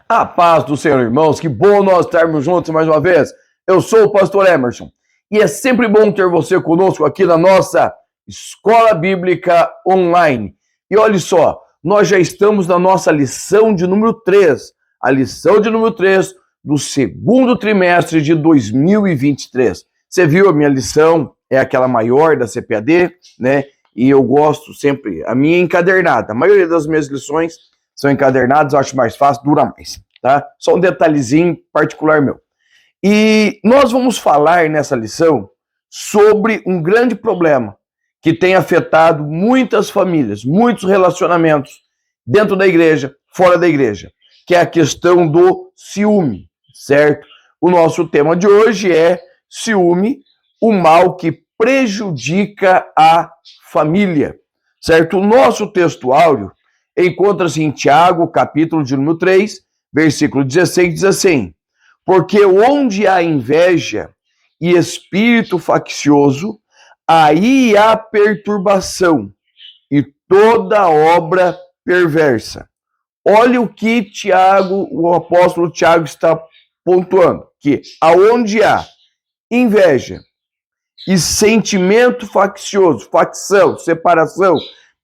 A paz do Senhor, irmãos, que bom nós estarmos juntos mais uma vez. Eu sou o pastor Emerson e é sempre bom ter você conosco aqui na nossa Escola Bíblica Online. E olha só, nós já estamos na nossa lição de número 3, a lição de número 3 do segundo trimestre de 2023. Você viu a minha lição, é aquela maior da CPAD, né? E eu gosto sempre, a minha é encadernada. A maioria das minhas lições são encadernadas, eu acho mais fácil, dura mais, tá? Só um detalhezinho particular meu. E nós vamos falar nessa lição sobre um grande problema que tem afetado muitas famílias, muitos relacionamentos dentro da igreja, fora da igreja, que é a questão do ciúme, certo? O nosso tema de hoje é ciúme, o mal que prejudica a família, certo? O nosso texto áureo encontra-se em Tiago, capítulo de número 3, versículo 16, diz assim: porque onde há inveja e espírito faccioso, aí há perturbação e toda obra perversa. Olha o que Tiago, o apóstolo Tiago está pontuando, que aonde há inveja e sentimento faccioso, facção, separação,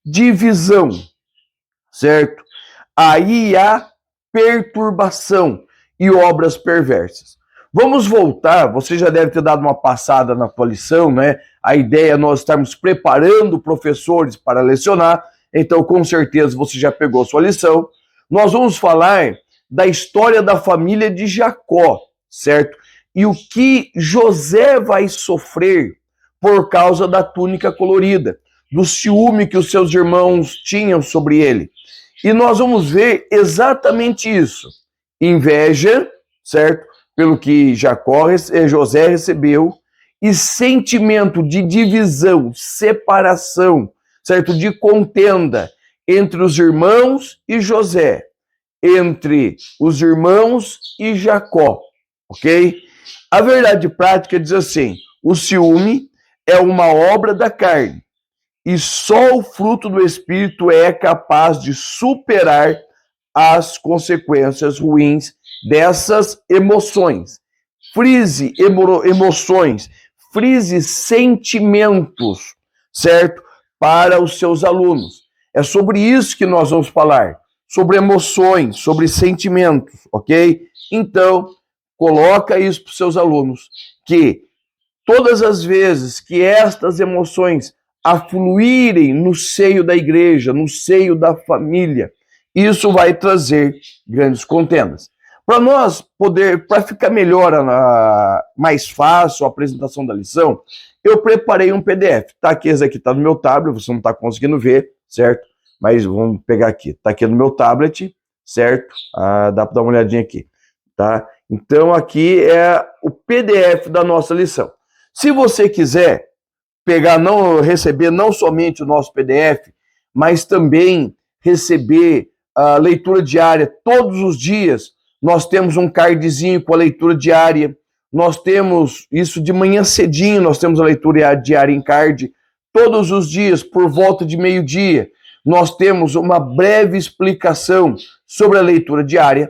divisão, certo? Aí há perturbação e obras perversas. Vamos voltar, você já deve ter dado uma passada na tua lição, né? A ideia é nós estarmos preparando professores para lecionar, então com certeza você já pegou a sua lição. Nós vamos falar da história da família de Jacó, certo? E o que José vai sofrer por causa da túnica colorida, do ciúme que os seus irmãos tinham sobre ele. E nós vamos ver exatamente isso. Inveja, certo? Pelo que José recebeu, e sentimento de divisão, separação, certo? De contenda entre os irmãos e José, entre os irmãos e Jacó, ok? A verdade prática diz assim: o ciúme é uma obra da carne, e só o fruto do Espírito é capaz de superar as consequências ruins dessas emoções. Frise emoções, frise sentimentos, certo? Para os seus alunos. É sobre isso que nós vamos falar, sobre emoções, sobre sentimentos, ok? Então, coloca isso para os seus alunos, que todas as vezes que estas emoções afluírem no seio da igreja, no seio da família, isso vai trazer grandes contendas. Para ficar melhor, mais fácil a apresentação da lição, eu preparei um PDF. Tá aqui, esse aqui está no meu tablet, você não está conseguindo ver, certo? Mas vamos pegar aqui. Está aqui no meu tablet, certo? Dá para dar uma olhadinha aqui, tá? Então aqui é o PDF da nossa lição. Se você quiser receber não somente o nosso PDF, mas também receber a leitura diária todos os dias, nós temos um cardzinho com a leitura diária, nós temos isso de manhã cedinho, nós temos a leitura diária em card, todos os dias, por volta de meio-dia, nós temos uma breve explicação sobre a leitura diária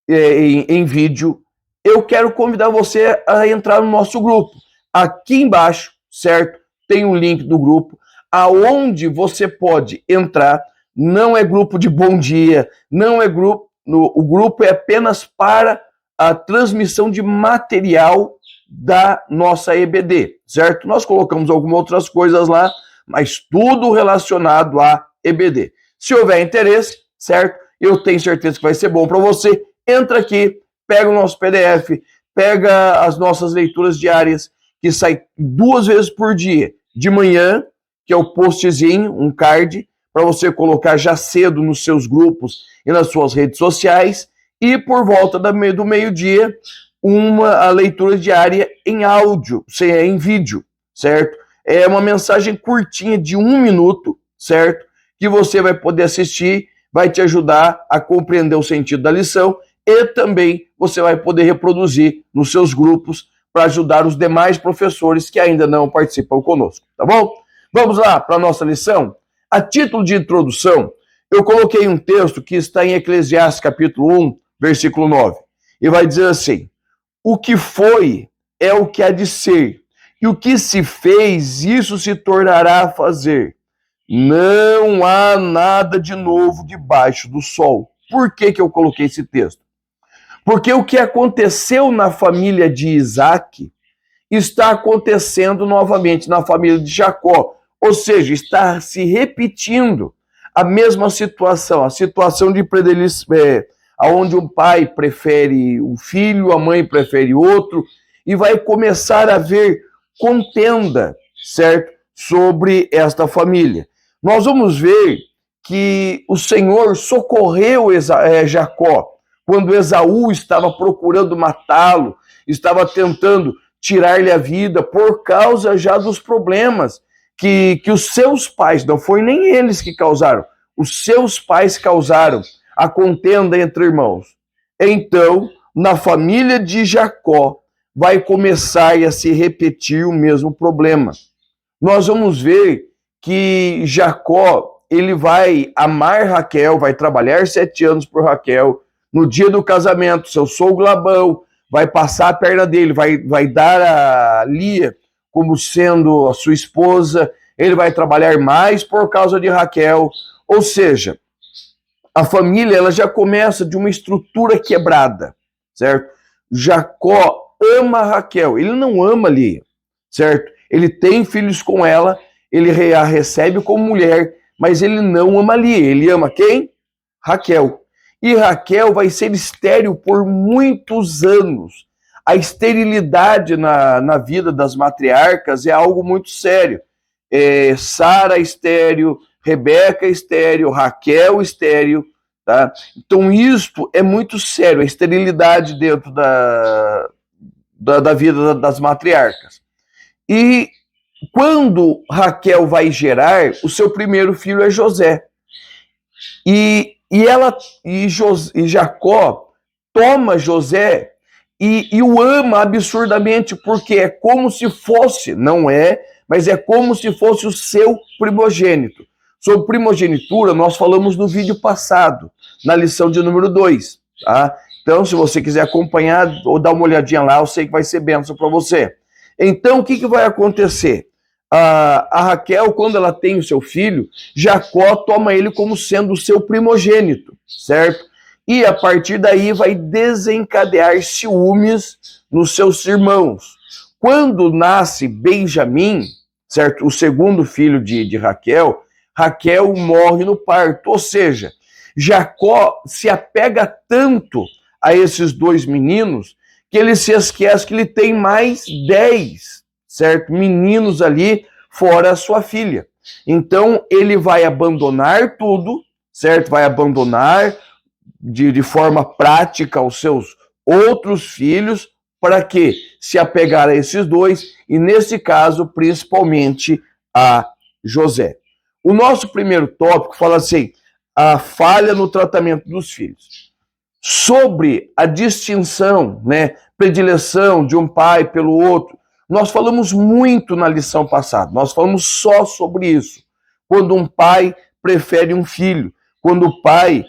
em vídeo. Eu quero convidar você a entrar no nosso grupo. Aqui embaixo, certo? Tem um link do grupo, aonde você pode entrar. Não é grupo de bom dia, não é grupo. O grupo é apenas para a transmissão de material da nossa EBD, certo? Nós colocamos algumas outras coisas lá, mas tudo relacionado à EBD. Se houver interesse, certo? Eu tenho certeza que vai ser bom para você. Entra aqui, pega o nosso PDF, pega as nossas leituras diárias, que sai 2 vezes por dia. De manhã, que é o postzinho, um card, para você colocar já cedo nos seus grupos e nas suas redes sociais. E por volta do meio-dia, a leitura diária em áudio, em vídeo, certo? É uma mensagem curtinha de 1 minuto, certo? Que você vai poder assistir, vai te ajudar a compreender o sentido da lição e também você vai poder reproduzir nos seus grupos para ajudar os demais professores que ainda não participam conosco, tá bom? Vamos lá para a nossa lição? A título de introdução, eu coloquei um texto que está em Eclesiastes capítulo 1, versículo 9. E vai dizer assim: o que foi é o que há de ser, e o que se fez, isso se tornará a fazer. Não há nada de novo debaixo do sol. Por que eu coloquei esse texto? Porque o que aconteceu na família de Isaac está acontecendo novamente na família de Jacó. Ou seja, está se repetindo a mesma situação, a situação de onde um pai prefere um filho, a mãe prefere outro, e vai começar a haver contenda, certo? Sobre esta família. Nós vamos ver que o Senhor socorreu Jacó quando Esaú estava procurando matá-lo, estava tentando tirar-lhe a vida por causa já dos problemas que os seus pais, não foi nem eles que causaram, os seus pais causaram a contenda entre irmãos. Então, na família de Jacó, vai começar a se repetir o mesmo problema. Nós vamos ver que Jacó, ele vai amar Raquel, vai trabalhar 7 anos por Raquel. No dia do casamento, seu sogro Labão vai passar a perna dele, vai dar a Lia como sendo a sua esposa, ele vai trabalhar mais por causa de Raquel. Ou seja, a família ela já começa de uma estrutura quebrada, certo? Jacó ama Raquel, ele não ama Lia, certo? Ele tem filhos com ela, ele a recebe como mulher, mas ele não ama Lia. Ele ama quem? Raquel. E Raquel vai ser estéril por muitos anos. A esterilidade na vida das matriarcas é algo muito sério. Sara estéril, Rebeca estéril, Raquel estéril. Tá? Então isto é muito sério, a esterilidade dentro da vida das matriarcas. E quando Raquel vai gerar, o seu primeiro filho é José. E Jacó toma José e o ama absurdamente, porque é como se fosse, não é, mas é como se fosse o seu primogênito. Sobre primogenitura, nós falamos no vídeo passado, na lição de número 2. Tá? Então, se você quiser acompanhar ou dar uma olhadinha lá, eu sei que vai ser bênção para você. Então, o que vai acontecer? A Raquel, quando ela tem o seu filho, Jacó toma ele como sendo o seu primogênito, certo? E a partir daí vai desencadear ciúmes nos seus irmãos. Quando nasce Benjamim, certo? O segundo filho de Raquel, Raquel morre no parto. Ou seja, Jacó se apega tanto a esses 2 meninos que ele se esquece que ele tem mais 10, certo? Meninos ali fora a sua filha. Então ele vai abandonar tudo, certo? Vai abandonar de forma prática os seus outros filhos para que se apegar a esses 2 e nesse caso principalmente a José. O nosso primeiro tópico fala assim: a falha no tratamento dos filhos. Sobre a distinção, predileção de um pai pelo outro, nós falamos muito na lição passada, nós falamos só sobre isso. Quando um pai prefere um filho, quando o pai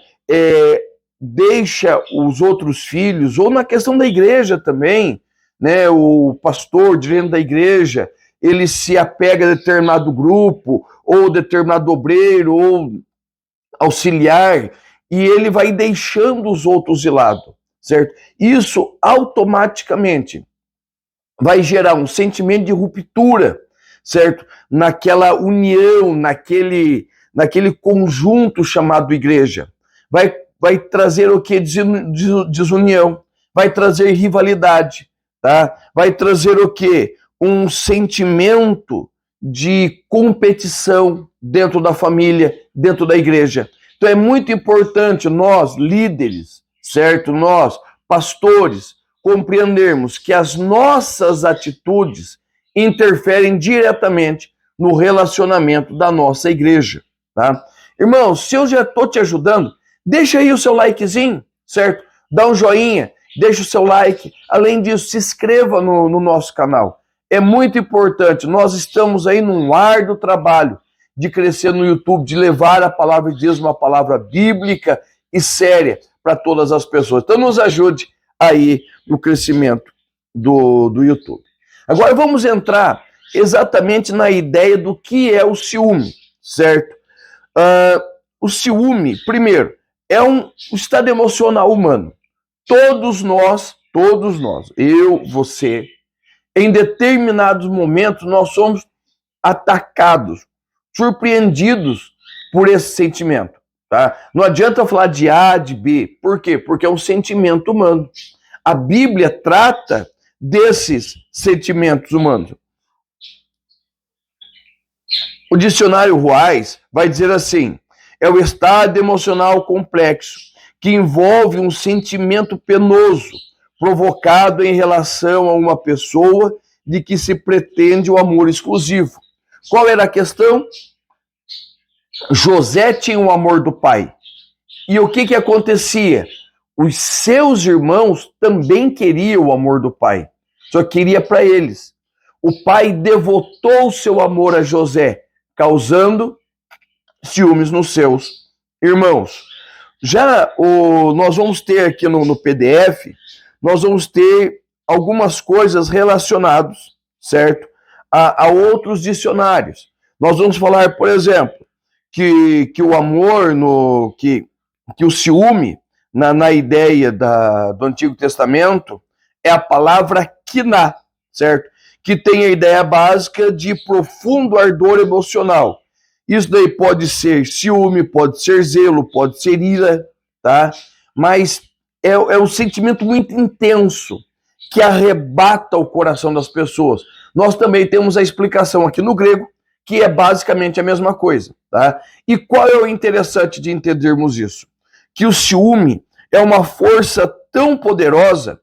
deixa os outros filhos, ou na questão da igreja também, o pastor dentro da igreja, ele se apega a determinado grupo, ou determinado obreiro, ou auxiliar, e ele vai deixando os outros de lado, certo? Isso automaticamente vai gerar um sentimento de ruptura, certo? Naquela união, naquele conjunto chamado igreja. Vai trazer o que? Desunião. Vai trazer rivalidade, tá? Vai trazer o que? Um sentimento de competição dentro da família, dentro da igreja. Então é muito importante nós, líderes, certo? Nós, pastores, compreendermos que as nossas atitudes interferem diretamente no relacionamento da nossa igreja, tá? Irmão, se eu já estou te ajudando, deixa aí o seu likezinho, certo? Dá um joinha, deixa o seu like. Além disso, se inscreva no nosso canal. É muito importante, nós estamos aí num árduo trabalho de crescer no YouTube, de levar a palavra de Deus, uma palavra bíblica e séria, para todas as pessoas. Então nos ajude aí no crescimento do YouTube. Agora vamos entrar exatamente na ideia do que é o ciúme, certo? O ciúme, primeiro, é um estado emocional humano. Todos nós, eu, você, em determinados momentos nós somos atacados, surpreendidos por esse sentimento. Tá? Não adianta eu falar de A, de B. Por quê? Porque é um sentimento humano. A Bíblia trata desses sentimentos humanos. O dicionário Ruais vai dizer assim: é o estado emocional complexo que envolve um sentimento penoso provocado em relação a uma pessoa de que se pretende o amor exclusivo. Qual era a questão? José tinha o amor do pai. E o que acontecia? Os seus irmãos também queriam o amor do pai. Só queria para eles. O pai devotou o seu amor a José, causando ciúmes nos seus irmãos. Já nós vamos ter aqui no PDF, nós vamos ter algumas coisas relacionadas, certo? A outros dicionários. Nós vamos falar, por exemplo, que o amor, que o ciúme, na ideia do Antigo Testamento, é a palavra quiná, certo? Que tem a ideia básica de profundo ardor emocional. Isso daí pode ser ciúme, pode ser zelo, pode ser ira, tá? Mas é um sentimento muito intenso que arrebata o coração das pessoas. Nós também temos a explicação aqui no grego, que é basicamente a mesma coisa, tá? E qual é o interessante de entendermos isso? Que o ciúme é uma força tão poderosa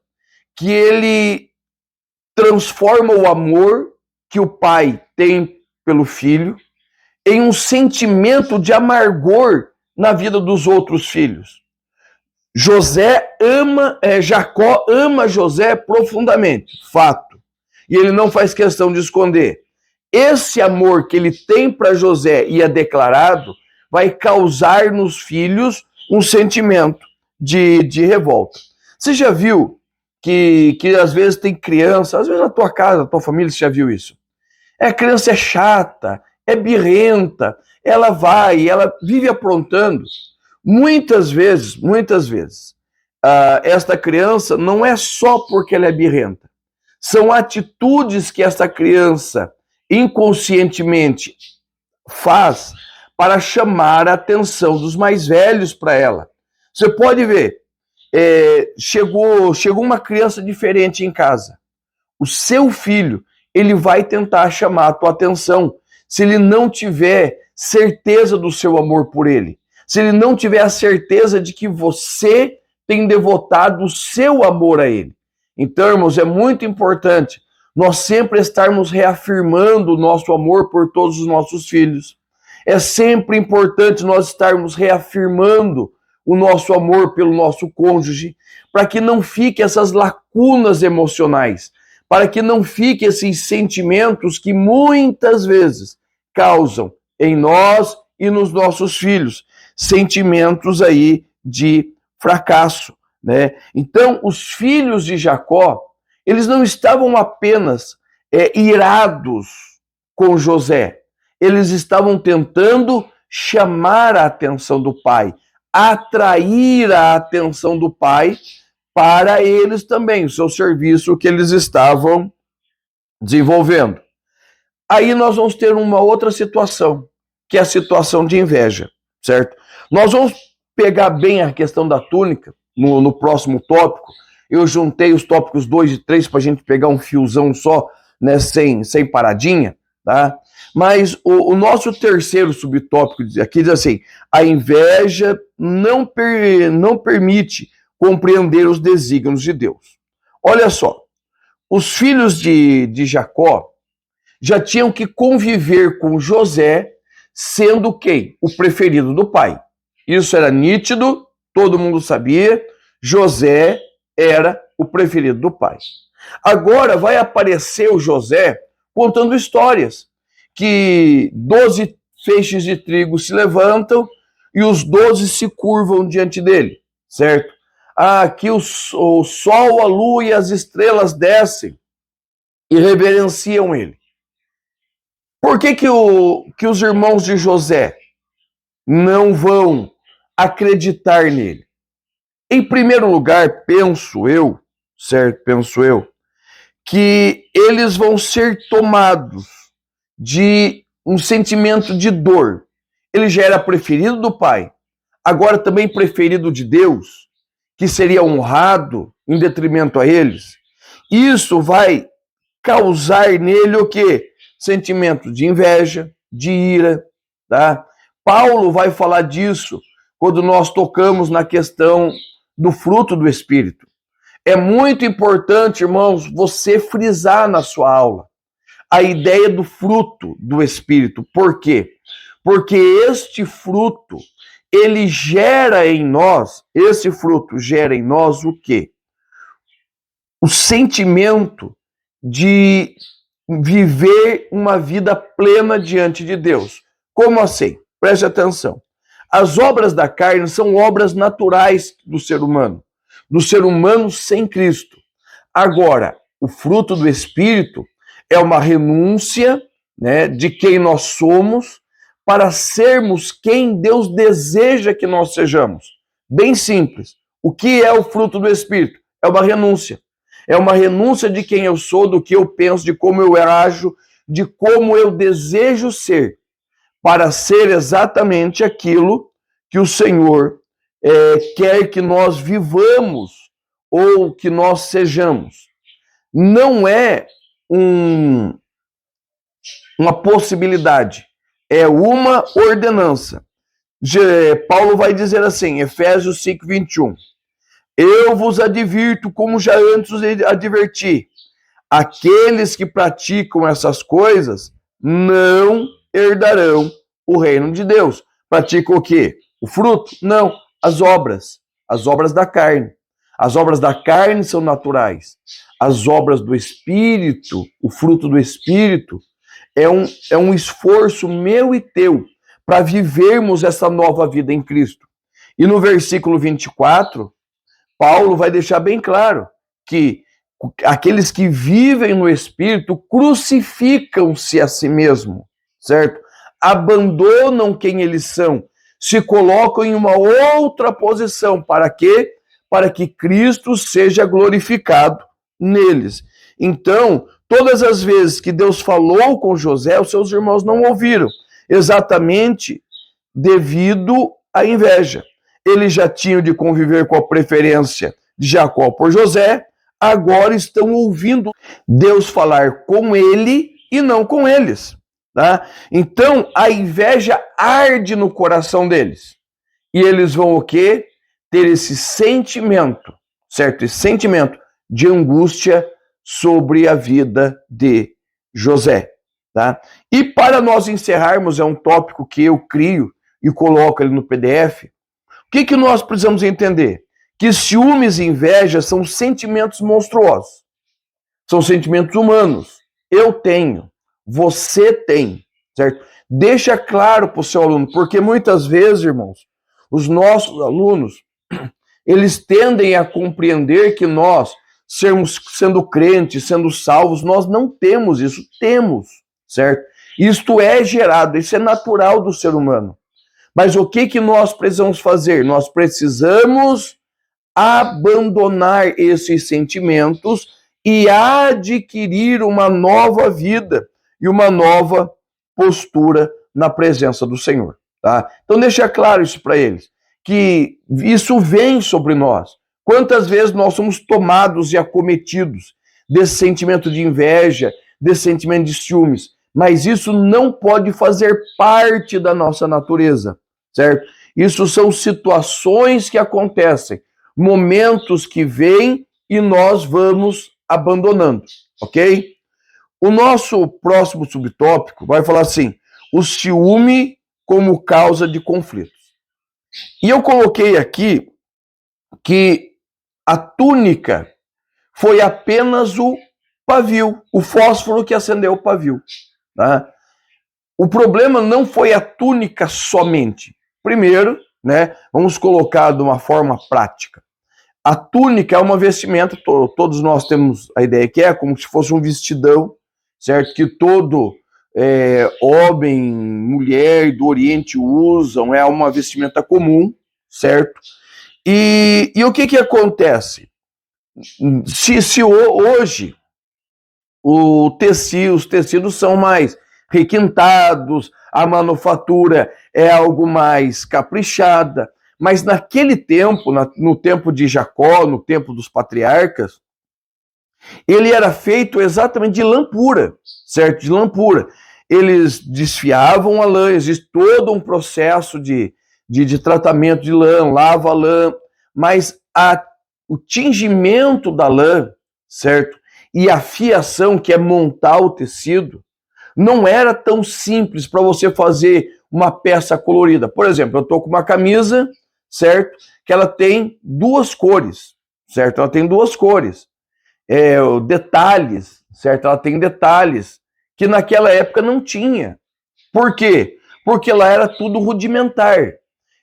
que ele transforma o amor que o pai tem pelo filho em um sentimento de amargor na vida dos outros filhos. Jacó ama José profundamente, fato. E ele não faz questão de esconder. Esse amor que ele tem para José e é declarado vai causar nos filhos um sentimento de revolta. Você já viu que às vezes tem criança, às vezes na tua casa, na tua família, você já viu isso? A criança é chata, é birrenta, ela vive aprontando. Muitas vezes, esta criança não é só porque ela é birrenta. São atitudes que essa criança inconscientemente faz para chamar a atenção dos mais velhos para ela. Você pode ver, chegou uma criança diferente em casa. O seu filho, ele vai tentar chamar a tua atenção se ele não tiver certeza do seu amor por ele. Se ele não tiver a certeza de que você tem devotado o seu amor a ele. Então, irmãos, é muito importante nós sempre estarmos reafirmando o nosso amor por todos os nossos filhos. É sempre importante nós estarmos reafirmando o nosso amor pelo nosso cônjuge, para que não fiquem essas lacunas emocionais, para que não fiquem esses sentimentos que muitas vezes causam em nós e nos nossos filhos sentimentos aí de fracasso, né? Então, os filhos de Jacó, eles não estavam apenas irados com José, eles estavam tentando chamar a atenção do pai, atrair a atenção do pai para eles também, o seu serviço que eles estavam desenvolvendo. Aí nós vamos ter uma outra situação, que é a situação de inveja, certo? Nós vamos pegar bem a questão da túnica no próximo tópico. Eu juntei os tópicos 2 e 3 para a gente pegar um fiozão só, né, sem paradinha, tá? Mas o nosso terceiro subtópico aqui diz assim: a inveja não permite compreender os desígnios de Deus. Olha só, os filhos de Jacó já tinham que conviver com José, sendo quem? O preferido do pai. Isso era nítido, todo mundo sabia, José era o preferido do pai. Agora vai aparecer o José contando histórias, que 12 feixes de trigo se levantam e os 12 se curvam diante dele. certo? Que o sol, a lua e as estrelas descem e reverenciam ele. Por que os irmãos de José não vão acreditar nele? Em primeiro lugar, penso eu, certo? Penso eu, que eles vão ser tomados de um sentimento de dor. Ele já era preferido do Pai, agora também preferido de Deus, que seria honrado em detrimento a eles. Isso vai causar nele o quê? Sentimento de inveja, de ira, tá? Paulo vai falar disso quando nós tocamos na questão do fruto do Espírito. É muito importante, irmãos, você frisar na sua aula a ideia do fruto do Espírito. Por quê? Porque este fruto, ele gera em nós, esse fruto gera em nós o quê? O sentimento de viver uma vida plena diante de Deus. Como assim? Preste atenção. As obras da carne são obras naturais do ser humano sem Cristo. Agora, o fruto do Espírito é uma renúncia, né, de quem nós somos para sermos quem Deus deseja que nós sejamos. Bem simples. O que é o fruto do Espírito? É uma renúncia. É uma renúncia de quem eu sou, do que eu penso, de como eu ajo, de como eu desejo ser, para ser exatamente aquilo que o Senhor quer que nós vivamos ou que nós sejamos. Não é uma possibilidade, é uma ordenança. Paulo vai dizer assim, Efésios 5:21. Eu vos advirto, como já antes os adverti, aqueles que praticam essas coisas não herdarão o reino de Deus. Praticam o quê? O fruto? Não, as obras da carne. As obras da carne são naturais. As obras do Espírito, o fruto do Espírito, é um esforço meu e teu para vivermos essa nova vida em Cristo. E no versículo 24, Paulo vai deixar bem claro que aqueles que vivem no Espírito crucificam-se a si mesmo, certo? Abandonam quem eles são, se colocam em uma outra posição. Para quê? Para que Cristo seja glorificado neles. Então, todas as vezes que Deus falou com José, os seus irmãos não ouviram, exatamente devido à inveja. Eles já tinham de conviver com a preferência de Jacó por José, agora estão ouvindo Deus falar com ele e não com eles. Tá? Então, a inveja arde no coração deles. E eles vão o quê? Ter esse sentimento, certo? Esse sentimento de angústia sobre a vida de José. Tá? E para nós encerrarmos, é um tópico que eu crio e coloco ele no PDF. O que nós precisamos entender? Que ciúmes e inveja são sentimentos monstruosos. São sentimentos humanos. Eu tenho. Você tem. Certo? Deixa claro para o seu aluno, porque muitas vezes, irmãos, os nossos alunos, eles tendem a compreender que nós, sendo crentes, sendo salvos, nós não temos isso. Temos. Certo? Isto é gerado, isso é natural do ser humano. Mas o que nós precisamos fazer? Nós precisamos abandonar esses sentimentos e adquirir uma nova vida e uma nova postura na presença do Senhor. Tá? Então deixa claro isso para eles, que isso vem sobre nós. Quantas vezes nós somos tomados e acometidos desse sentimento de inveja, desse sentimento de ciúmes, mas isso não pode fazer parte da nossa natureza. Certo? Isso são situações que acontecem, momentos que vêm e nós vamos abandonando, ok? O nosso próximo subtópico vai falar assim, o ciúme como causa de conflitos. E eu coloquei aqui que a túnica foi apenas o pavio, o fósforo que acendeu o pavio. Tá? O problema não foi a túnica somente. Primeiro, né? Vamos colocar de uma forma prática. A túnica é uma vestimenta, todos nós temos a ideia que é como se fosse um vestidão, certo? Que todo homem, mulher do Oriente usam, é uma vestimenta comum, certo? E o que acontece? Se hoje os tecidos são mais requintados, a manufatura é algo mais caprichada, mas naquele tempo, no tempo de Jacó, no tempo dos patriarcas, ele era feito exatamente de lã pura, certo? De lã pura. Eles desfiavam a lã, existe todo um processo de tratamento de lã, lava a lã, mas o tingimento da lã, certo? E a fiação, que é montar o tecido, não era tão simples para você fazer uma peça colorida. Por exemplo, eu estou com uma camisa, certo? Que ela tem duas cores, certo? Ela tem duas cores. Detalhes, certo? Ela tem detalhes que naquela época não tinha. Por quê? Porque lá era tudo rudimentar.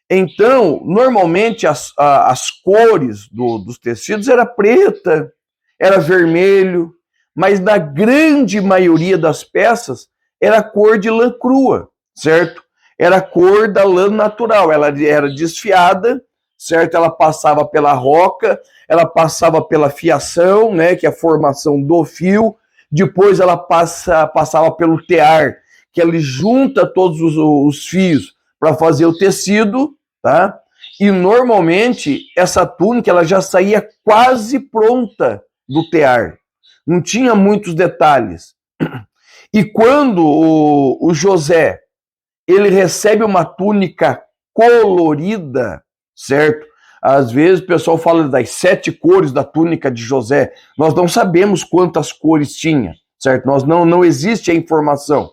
Então, normalmente as cores dos tecidos era preta, era vermelho, mas na grande maioria das peças era cor de lã crua, certo? Era a cor da lã natural, ela era desfiada, certo? Ela passava pela roca, ela passava pela fiação, né, que é a formação do fio, depois ela passava pelo tear, que ele junta todos os fios para fazer o tecido, tá? E normalmente essa túnica ela já saía quase pronta do tear, não tinha muitos detalhes. E quando o José ele recebe uma túnica colorida, certo? Às vezes o pessoal fala das 7 cores da túnica de José. Nós não sabemos quantas cores tinha, certo? Não existe a informação.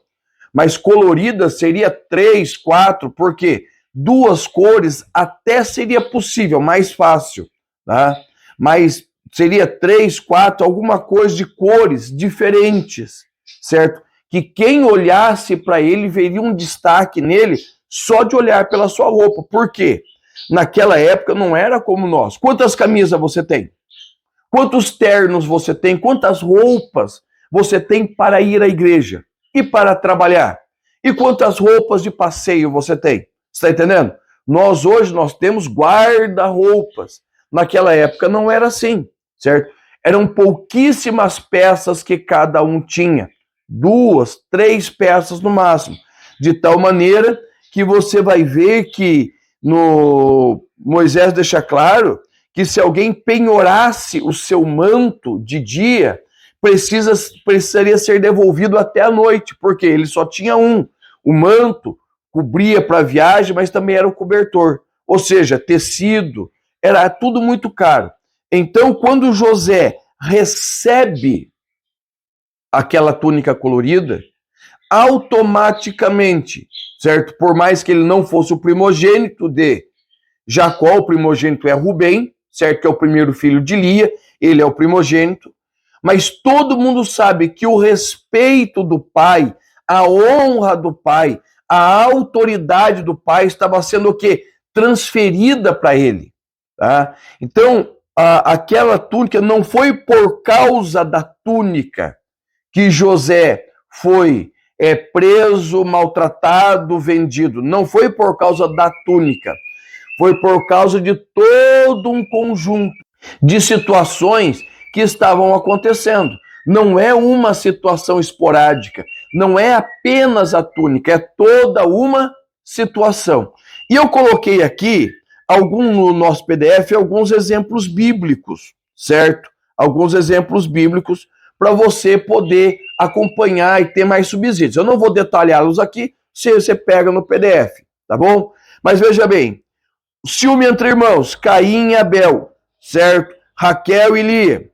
Mas colorida seria 3, 4, porque 2 cores até seria possível, mais fácil, tá? Mas seria 3, 4, alguma coisa de cores diferentes, certo? Que quem olhasse para ele veria um destaque nele só de olhar pela sua roupa. Por quê? Naquela época não era como nós. Quantas camisas você tem? Quantos ternos você tem? Quantas roupas você tem para ir à igreja e para trabalhar? E quantas roupas de passeio você tem? Está entendendo? Nós hoje temos guarda-roupas. Naquela época não era assim, certo? Eram pouquíssimas peças que cada um tinha. 2, 3 peças no máximo. De tal maneira que você vai ver que Moisés deixa claro que se alguém penhorasse o seu manto de dia, precisaria ser devolvido até a noite, porque ele só tinha um. O manto cobria para a viagem, mas também era o cobertor. Ou seja, tecido, era tudo muito caro. Então, quando José recebe aquela túnica colorida, automaticamente, certo? Por mais que ele não fosse o primogênito de Jacó, o primogênito é Rubem, certo? Que é o primeiro filho de Lia, ele é o primogênito, mas todo mundo sabe que o respeito do pai, a honra do pai, a autoridade do pai estava sendo o quê? Transferida para ele, tá? Então, aquela túnica não foi por causa da túnica que José foi preso, maltratado, vendido. Não foi por causa da túnica. Foi por causa de todo um conjunto de situações que estavam acontecendo. Não é uma situação esporádica. Não é apenas a túnica. É toda uma situação. E eu coloquei aqui, no nosso PDF, alguns exemplos bíblicos, certo? Alguns exemplos bíblicos para você poder acompanhar e ter mais subsídios. Eu não vou detalhá-los aqui, você pega no PDF, tá bom? Mas veja bem, ciúme entre irmãos, Caim e Abel, certo? Raquel e Lia.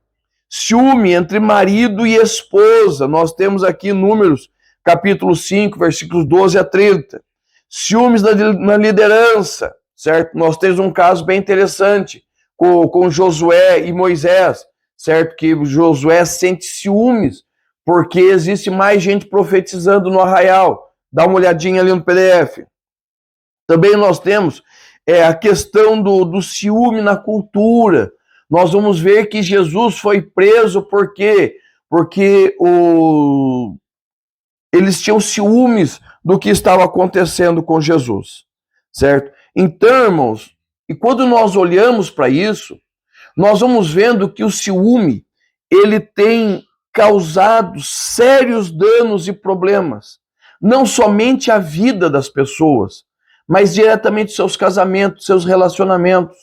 Ciúme entre marido e esposa, nós temos aqui Números, capítulo 5, versículos 12 a 30. Ciúmes na liderança, certo? Nós temos um caso bem interessante com Josué e Moisés, certo? Que Josué sente ciúmes porque existe mais gente profetizando no arraial. Dá uma olhadinha ali no PDF. Também nós temos a questão do ciúme na cultura. Nós vamos ver que Jesus foi preso por quê? Porque eles tinham ciúmes do que estava acontecendo com Jesus, certo? Então, irmãos, e quando nós olhamos para isso, nós vamos vendo que o ciúme, ele tem causado sérios danos e problemas, não somente à vida das pessoas, mas diretamente seus casamentos, seus relacionamentos.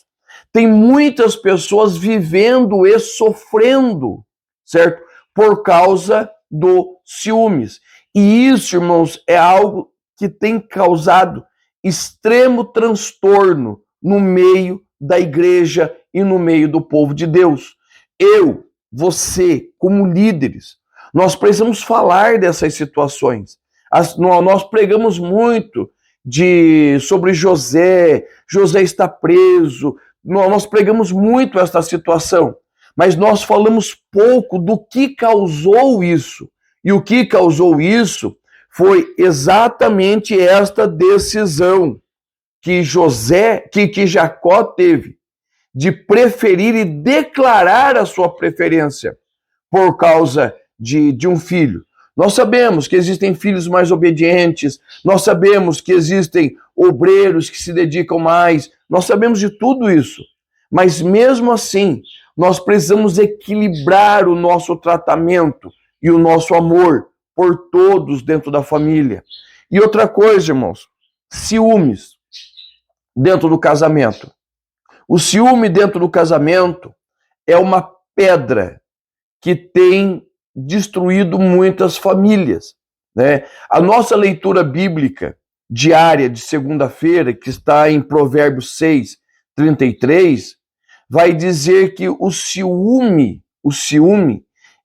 Tem muitas pessoas vivendo e sofrendo, certo? Por causa do ciúmes. E isso, irmãos, é algo que tem causado extremo transtorno no meio da igreja e no meio do povo de Deus. Eu, você, como líderes, nós precisamos falar dessas situações. Nós pregamos muito sobre José está preso, nós pregamos muito essa situação, mas nós falamos pouco do que causou isso. E o que causou isso foi exatamente esta decisão que Jacó teve de preferir e declarar a sua preferência por causa de um filho. Nós sabemos que existem filhos mais obedientes, nós sabemos que existem obreiros que se dedicam mais, nós sabemos de tudo isso. Mas mesmo assim, nós precisamos equilibrar o nosso tratamento e o nosso amor por todos dentro da família. E outra coisa, irmãos, ciúmes dentro do casamento. O ciúme dentro do casamento é uma pedra que tem destruído muitas famílias, né? A nossa leitura bíblica diária de segunda-feira, que está em Provérbios 6, 33, vai dizer que o ciúme,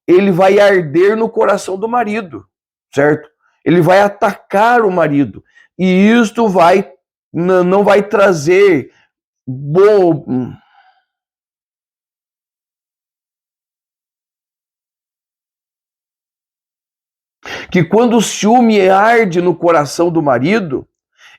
ele vai arder no coração do marido, certo? Ele vai atacar o marido. E isto não vai trazer que quando o ciúme arde no coração do marido,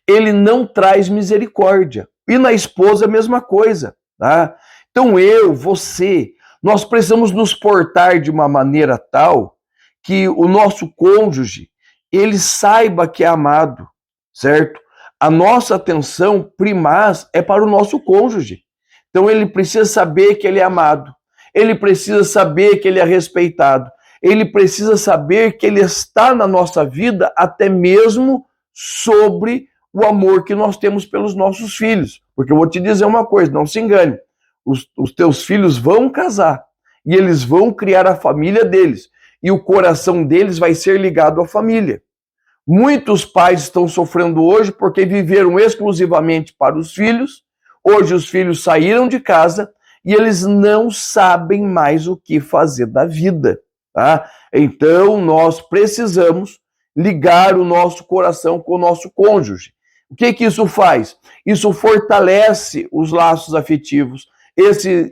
ele não traz misericórdia. E na esposa a mesma coisa, tá? Então você, nós precisamos nos portar de uma maneira tal que o nosso cônjuge, ele saiba que é amado, certo? A nossa atenção primaz é para o nosso cônjuge. Então ele precisa saber que ele é amado, ele precisa saber que ele é respeitado, ele precisa saber que ele está na nossa vida até mesmo sobre o amor que nós temos pelos nossos filhos. Porque eu vou te dizer uma coisa, não se engane, os teus filhos vão casar e eles vão criar a família deles e o coração deles vai ser ligado à família. Muitos pais estão sofrendo hoje porque viveram exclusivamente para os filhos. Hoje os filhos saíram de casa e eles não sabem mais o que fazer da vida, tá? Então nós precisamos ligar o nosso coração com o nosso cônjuge. O que isso faz? Isso fortalece os laços afetivos,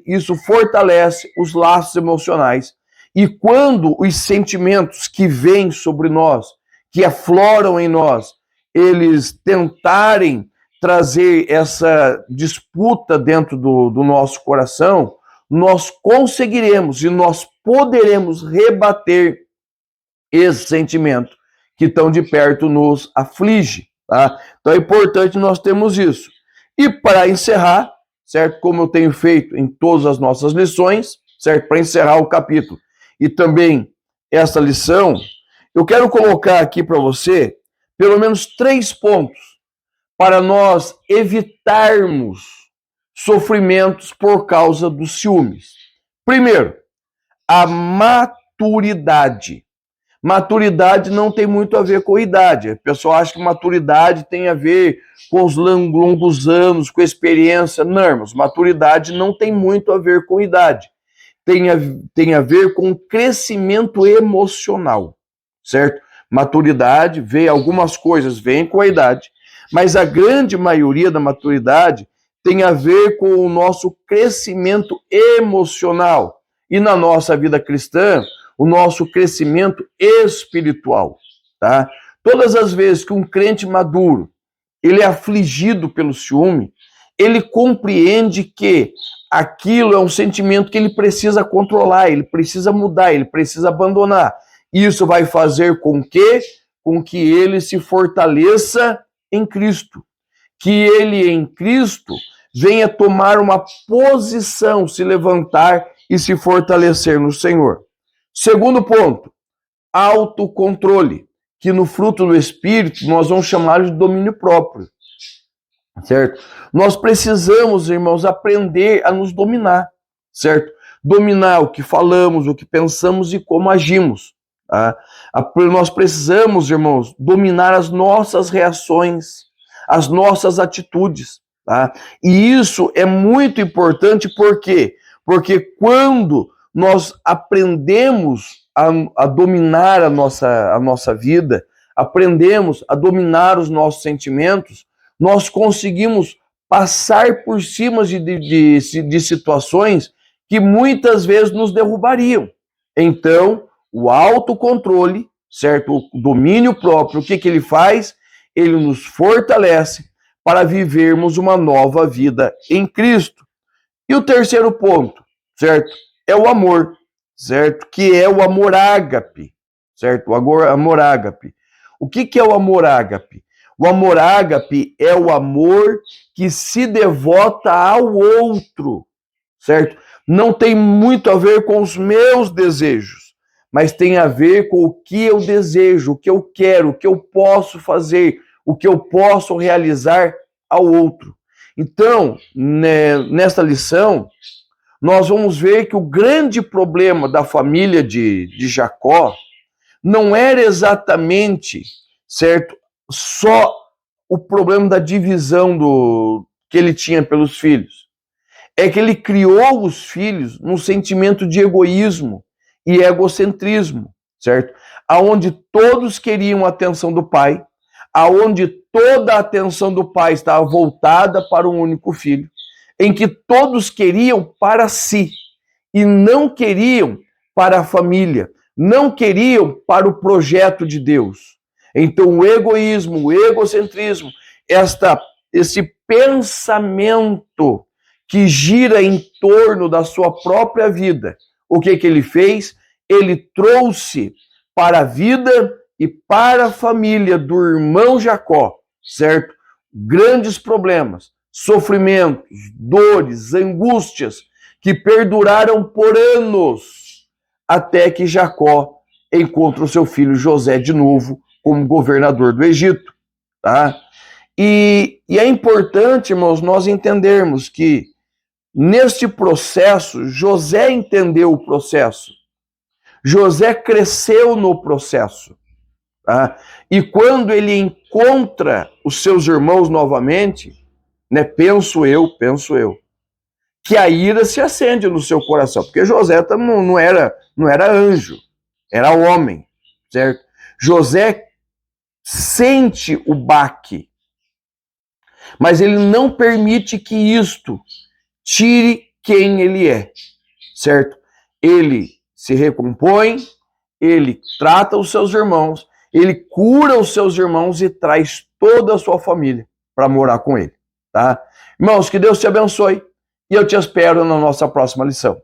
isso fortalece os laços emocionais. E quando os sentimentos que vêm sobre nós, que afloram em nós, eles tentarem trazer essa disputa dentro do nosso coração, nós conseguiremos e nós poderemos rebater esse sentimento que tão de perto nos aflige, tá? Então é importante nós termos isso. E para encerrar, certo? Como eu tenho feito em todas as nossas lições, certo? Para encerrar o capítulo e também essa lição, eu quero colocar aqui para você pelo menos 3 pontos para nós evitarmos sofrimentos por causa dos ciúmes. Primeiro, a maturidade. Maturidade não tem muito a ver com idade. O pessoal acha que maturidade tem a ver com os longos anos, com experiência. Não, irmãos, maturidade não tem muito a ver com idade. Tem a ver com crescimento emocional, certo? Maturidade, algumas coisas vêm com a idade, mas a grande maioria da maturidade tem a ver com o nosso crescimento emocional. E na nossa vida cristã, o nosso crescimento espiritual, tá? Todas as vezes que um crente maduro, ele é afligido pelo ciúme, ele compreende que aquilo é um sentimento que ele precisa controlar, ele precisa mudar, ele precisa abandonar. Isso vai fazer com que ele se fortaleça em Cristo, que ele em Cristo venha tomar uma posição, se levantar e se fortalecer no Senhor. Segundo ponto, autocontrole, que no fruto do Espírito nós vamos chamar de domínio próprio, certo? Nós precisamos, irmãos, aprender a nos dominar, certo? Dominar o que falamos, o que pensamos e como agimos. Tá? Nós precisamos, irmãos, dominar as nossas reações, as nossas atitudes. Tá? E isso é muito importante, por quê? Porque quando nós aprendemos a dominar a nossa vida, aprendemos a dominar os nossos sentimentos, nós conseguimos passar por cima de situações que muitas vezes nos derrubariam. Então, o autocontrole, certo? O domínio próprio, o que ele faz? Ele nos fortalece para vivermos uma nova vida em Cristo. E o terceiro ponto, certo? É o amor, certo? Que é o amor ágape, certo? O amor ágape. O que é o amor ágape? O amor ágape é o amor que se devota ao outro, certo? Não tem muito a ver com os meus desejos, mas tem a ver com o que eu desejo, o que eu quero, o que eu posso fazer, o que eu posso realizar ao outro. Então, nesta lição, nós vamos ver que o grande problema da família de Jacó não era exatamente, certo, só o problema da divisão que ele tinha pelos filhos. É que ele criou os filhos num sentimento de egoísmo e egocentrismo, certo? Aonde todos queriam a atenção do pai, aonde toda a atenção do pai estava voltada para um único filho, em que todos queriam para si e não queriam para a família, não queriam para o projeto de Deus. Então o egoísmo, o egocentrismo, esse pensamento que gira em torno da sua própria vida, o que ele fez? Ele trouxe para a vida e para a família do irmão Jacó, certo? Grandes problemas, sofrimentos, dores, angústias que perduraram por anos, até que Jacó encontra o seu filho José de novo como governador do Egito, tá? E é importante, irmãos, nós entendermos que neste processo, José entendeu o processo. José cresceu no processo. Tá? E quando ele encontra os seus irmãos novamente, né, penso eu, que a ira se acende no seu coração, porque José não era anjo, era homem, certo? José sente o baque, mas ele não permite que isto tire quem ele é, certo? Ele se recompõe, ele trata os seus irmãos, ele cura os seus irmãos e traz toda a sua família para morar com ele, tá? Irmãos, que Deus te abençoe e eu te espero na nossa próxima lição.